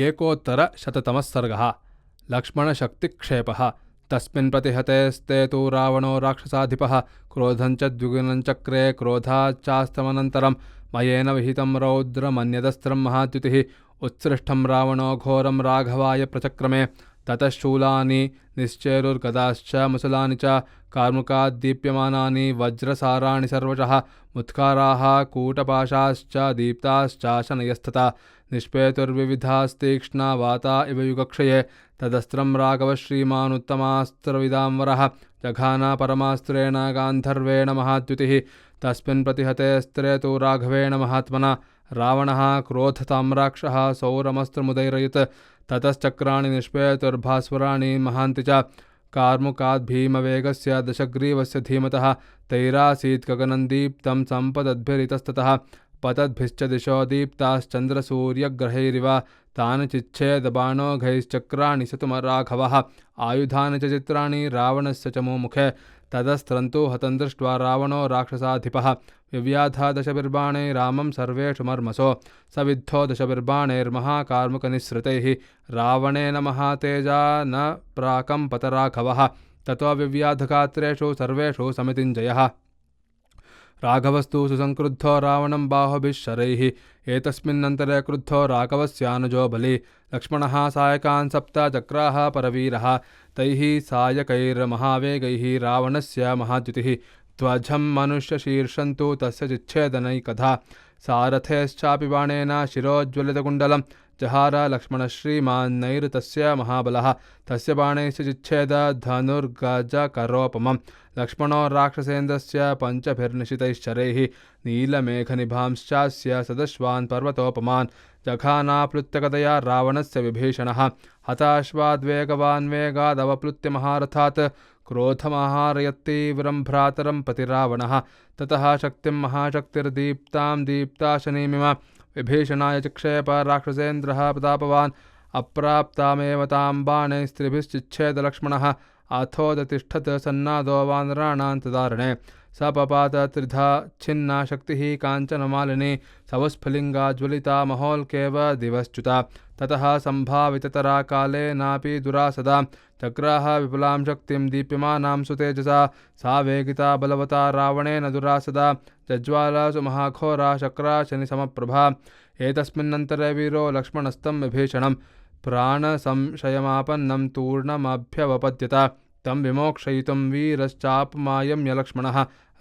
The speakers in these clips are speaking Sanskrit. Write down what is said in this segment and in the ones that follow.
एकोत्तरशततमः सर्गः। लक्ष्मणशक्तिक्षेपः। तस्मिन् प्रतिहतेस्ते तु रावणो राक्षसाधिपः क्रोधञ्च द्विगुणञ्चक्रे क्रोधाच्चास्तमनन्तरं मयेन विहितं रौद्रमन्यदस्त्रं महाद्युतिः उत्सृष्टं रावणो घोरं राघवाय प्रचक्रमे ततः शूलानि निश्चेरुर्गदाश्च मुसलानि च कार्मुकाद्दीप्यमानानि वज्रसाराणि सर्वशः मुत्काराः कूटपाशाश्च दीप्ताश्चाशनयस्तथा निष्पेतुर्विविधास्तीक्ष्णा वाता इव युगक्षये तदस्त्रं राघवः श्रीमानुत्तमास्त्रविदाम्बरः जघाना परमास्त्रेण गान्धर्वेण महाद्युतिः तस्मिन् प्रतिहतेऽस्त्रे तु राघवेण महात्मना रावणः क्रोधताम्राक्षः सौरमस्त्रमुदैरयत् ततश्चक्राणि निष्पेतुर्भास्वराणि महान्ति च कार्मुकाद्भीमवेगस्य दशग्रीवस्य धीमतः तैरासीत् गगनं दीप्तं सम्पदद्भिरितस्ततः पतद्भिश्च दिशो दीप्ताश्चन्द्रसूर्यग्रहैरिव तानि चिच्छेदबाणोघैश्चक्राणि सतुमराघवः आयुधानि च चित्राणि रावणस्य च मुमुखे तदस्त्रन्तु हतं दृष्ट्वा रावणो राक्षसाधिपः विव्याधा दशभिर्बाणैः रामं सर्वेषु मर्मसो स विद्धो दशभिर्बाणैर्महाकार्मुकनिःसृतैः रावणेन महातेजा न प्राकम्पत राघवः ततो विव्याधगात्रेषु सर्वेषु समितिञ्जयः राघवस्तु सुसंक्रुद्धो रावणं बाहुभिः शरैः एतस्मिन्नन्तरे क्रुद्धो राघवस्यानुजो बली लक्ष्मणः सायकान् सप्त चक्राः परवीरः तैः सायकैर्महावेगैः रावणस्य महाद्युतिः ध्वजं मनुष्यशीर्षन्तु तस्य चिच्छेदनैकधा सारथेश्चापि बाणेन शिरोज्ज्वलितकुण्डलं जहार लक्ष्मणश्रीमान्नैर्तस्य महाबलः तस्य बाणैश्च चिच्छेद धनुर्गजकरोपमं लक्ष्मणो राक्षसेन्द्रस्य पञ्चभिर्निशितैश्चरैः नीलमेघनिभांश्चास्य सदश्वान् पर्वतोपमान् जघानाप्लुत्यगदया रावणस्य विभीषणः हताश्वाद्वेगवान् वेगादवप्लुत्य महारथात् क्रोधमाहारयत्तीव्रं भ्रातरं प्रति रावणः ततः शक्तिं महाशक्तिर्दीप्तां दीप्ताशनीमिव विभीषणाय चिक्षेप राक्षसेन्द्रः प्रतापवान् अप्राप्तामेव तां बाणैस्त्रिभिश्चिच्छेद लक्ष्मणः अथोदतिष्ठत् सन्नादो वानराणां तदारणे सपपात त्रिधा छिन्ना शक्तिः काञ्चनमालिनी सवस्फुलिङ्गा ज्वलिता महोल्केव दिवश्च्युता ततः सम्भाविततरा कालेनापि दुरासदा चक्राः विपुलां शक्तिं दीप्यमानां सुतेजसा सा वेगिता बलवता रावणेन दुरासदा जज्वालासु महाघोरा शक्रा शनिसमप्रभा एतस्मिन्नन्तरे वीरो लक्ष्मणस्तं विभीषणं प्राणसंशयमापन्नं तूर्णमभ्यवपद्यत तं विमोक्षयितुं वीरश्चापमायम्य लक्ष्मणः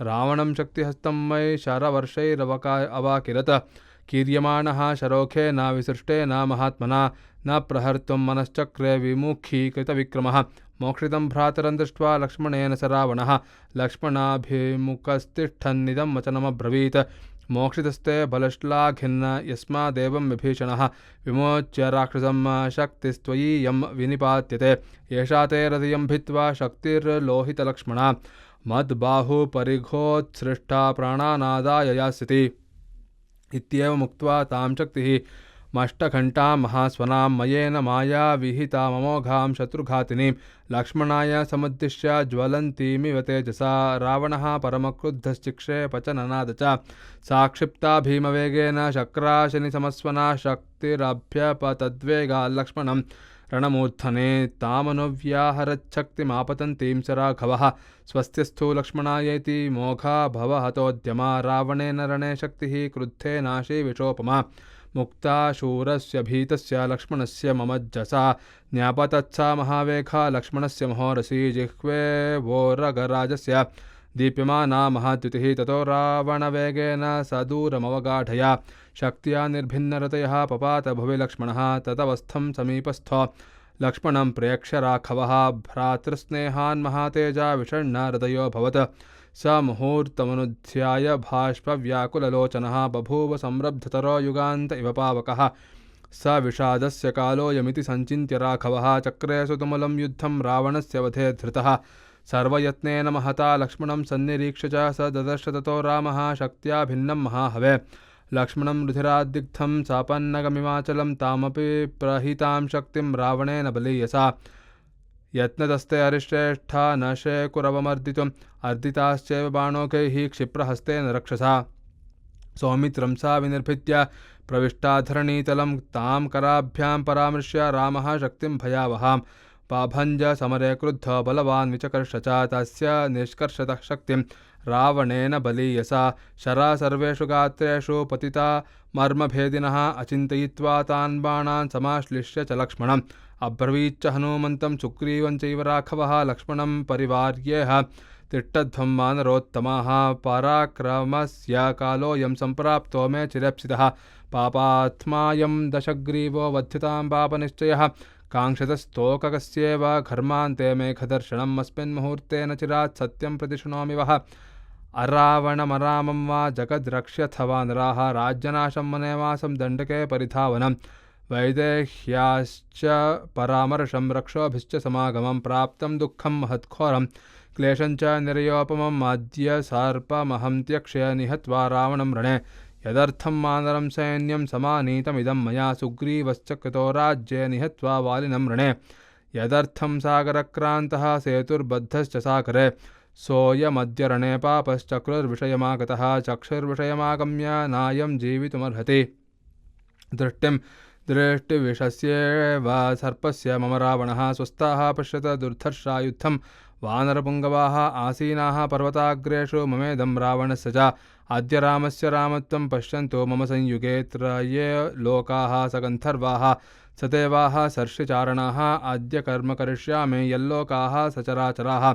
रावणं शक्तिहस्तं मयि शरवर्षैरवाकिरत् कीर्यमाणः शरोखेन विसृष्टेन महात्मना न प्रहर्तुं मनश्चक्रे विमुखीकृतविक्रमः मोक्षितं भ्रातरं दृष्ट्वा लक्ष्मणेन स रावणः लक्ष्मणाभिमुखस्तिष्ठन्निदं वचनमब्रवीत् मोक्षितस्ते बलश्लाघिन्न यस्मादेवं विभीषणः विमोच्य राक्षसं शक्तिस्त्वयीयं विनिपात्यते एषा ते हृदयं भित्त्वा शक्तिर्लोहितलक्ष्मणा मद्बाहुपरिघोत्सृष्टा प्राणानादाय यास्यति इत्येवमुक्त्वा तां शक्तिः मष्टघण्टां महास्वनां मयेन माया विहिता ममोघां शत्रुघातिनीं लक्ष्मणाय समुद्दिश्य ज्वलन्तीमिव तेजसा रावणः परमक्रुद्धश्चिक्षेप च ननाद च साक्षिप्ता भीमवेगेन शक्राशनिसमस्वना शक्तिरभ्यपतद्वेगा लक्ष्मणं रणमूर्धने तामनुव्याहरच्छक्तिमापतन्तीं स राघवः स्वस्त्यस्थो लक्ष्मणायेति मोघा भवहतोद्यमा रावणेन रणे शक्तिः क्रुद्धेनाशी विशोपमा मुक्ताशूरस्य भीतस्य लक्ष्मणस्य ममज्जसा ज्ञापतत्सा महावेगा लक्ष्मणस्य महोरसी जिह्वे वोरगराजस्य दीप्यमाना महाद्युतिः ततो रावणवेगेन सदूरमवगाढया शक्त्या निर्भिन्नरतयः पपात भुवि लक्ष्मणः ततवस्थं समीपस्थो लक्ष्मणं प्रेक्ष्य राघवः भ्रातृस्नेहान् महातेजा विषण्णहृदयोऽभवत् स मुहूर्तमनुध्याय भाष्पव्याकुललोचनः बभूव संरब्धतरो युगान्त इव पावकः स विषादस्य कालोऽयमिति सञ्चिन्त्य राघवः चक्रे सुतुमुलं युद्धं रावणस्य वधे धृतः सर्वयत्नेन महता लक्ष्मणं सन्निरीक्ष्य च स ददर्श ततो रामः शक्त्या भिन्नं महाहवे लक्ष्मणं रुधिराद्दिग्धं सापन्नगमिमाचलं तामपि प्रहितां शक्तिं रावणेन बलीयसा यत्नतस्ते हरिश्रेष्ठा न शेकुरवमर्दितुम् अर्दिताश्चैव बाणोकैः क्षिप्रहस्तेन रक्षसा सौमित्रं सा विनिर्भित्य प्रविष्टाधरणीतलं तां कराभ्यां परामृश्य रामः शक्तिं भयावहां पाभञ्ज समरे क्रुद्धो बलवान् विचकर्ष च तस्य निष्कर्षतः शक्तिं रावणेन बलीयसा शरा सर्वेषु गात्रेषु पतिता मर्मभेदिनः अचिन्तयित्वा तान् बाणान् समाश्लिष्य च लक्ष्मणम् अब्रवीच्च हनुमन्तं सुग्रीवं चैव राघवः लक्ष्मणं परिवार्येह तिष्ठध्वं वानरोत्तमाः पराक्रमस्य कालोऽयं सम्प्राप्तो मे चिरेप्सितः पापात्मायं दशग्रीवो वध्यतां पापनिश्चयः काङ्क्षतस्तोककस्येव घर्मान्ते मेघदर्शनम् अस्मिन् मुहूर्तेन चिरात् सत्यं प्रतिशृणोमि वः अरावणमरामं वा जगद्रक्ष्यथ वानराः राज्यनाशं मनेवासं दण्डके परिधावनं वैदेह्याश्च परामर्शं रक्षोभिश्च समागमं प्राप्तं दुःखं महत्घोरं क्लेशं च निर्योपमम् अद्य सर्पमहं त्यक्ष्य निहत्वा रावणं रणे यदर्थं मानरं सैन्यं समानीतमिदं मया सुग्रीवश्च कृतो राज्ये निहत्वा वालिनं रणे यदर्थं सागरक्रान्तः सेतुर्बद्धश्च सागरे सोऽयमद्य रणे पापश्चक्रुर्विषयमागतः चक्षुर्विषयमागम्य नायं जीवितुमर्हति दृष्टिं दृष्टिविषस्येव सर्पस्य मम रावणः स्वस्थाः पश्यत दुर्धर्षायुद्धं वानरपुङ्गवाः आसीनाः पर्वताग्रेषु ममेदं रावणस्य च अद्य रामस्य रामत्वं पश्यन्तु मम संयुगे त्रये लोकाः सगन्धर्वाः सदेवाः सर्षिचारणाः अद्य कर्म करिष्यामि यल्लोकाः सचराचराः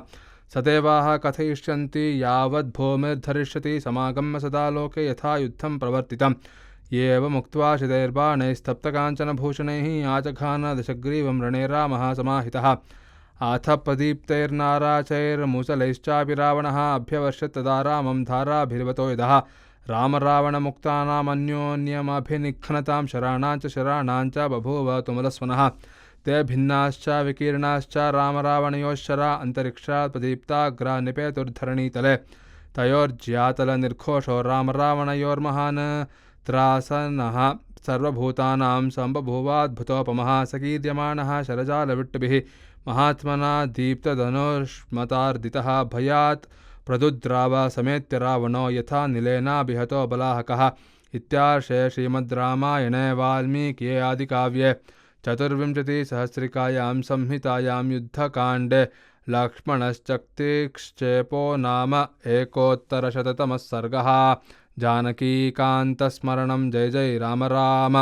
सदेवाः कथयिष्यन्ति यावद्भूमिर्धरिष्यति समागम्य सदा लोके यथा युद्धं प्रवर्तितम् एवमुक्त्वा शितैर्बाणैस्तप्तकाञ्चनभूषणैः आजघान दशग्रीवं रणे रामः समाहितः अथ प्रदीप्तैर्नाराचैर्मुसलैश्चापि रावणः अभ्यवर्षत् तदा रामं धाराभिर्वतो यदः रामरावणमुक्तानामन्योन्यमभिनिघ्नतां शराणां च बभूव तुमुलस्वनः ते भिन्नाश्च विकीर्णाश्च रामरावणयोश्चरा अन्तरिक्षात् प्रदीप्ताग्रा निपेतुर्धरणीतले तयोर्ज्यातलनिर्घोषो रामरावणयोर्महान् त्रासनः सर्वभूतानां सम्बभूवाद्भुतोपमः सकीर्यमाणः शरजालविट्टुभिः महात्मना दीप्तधनुष्मतार्दितः भयात् प्रदुद्राव समेत्य रावणो यथा निलेनाभिहतो बलाहकः इत्यार्षे श्रीमद्रामायणे वाल्मीकिये आदिकाव्ये चतुर्विंशतिसहस्रिकायां संहितायां युद्धकाण्डे लक्ष्मणश्चक्तिक्षेपो नाम 1,100तमः सर्गः। जानकीकान्तस्मरणं जय जय राम राम।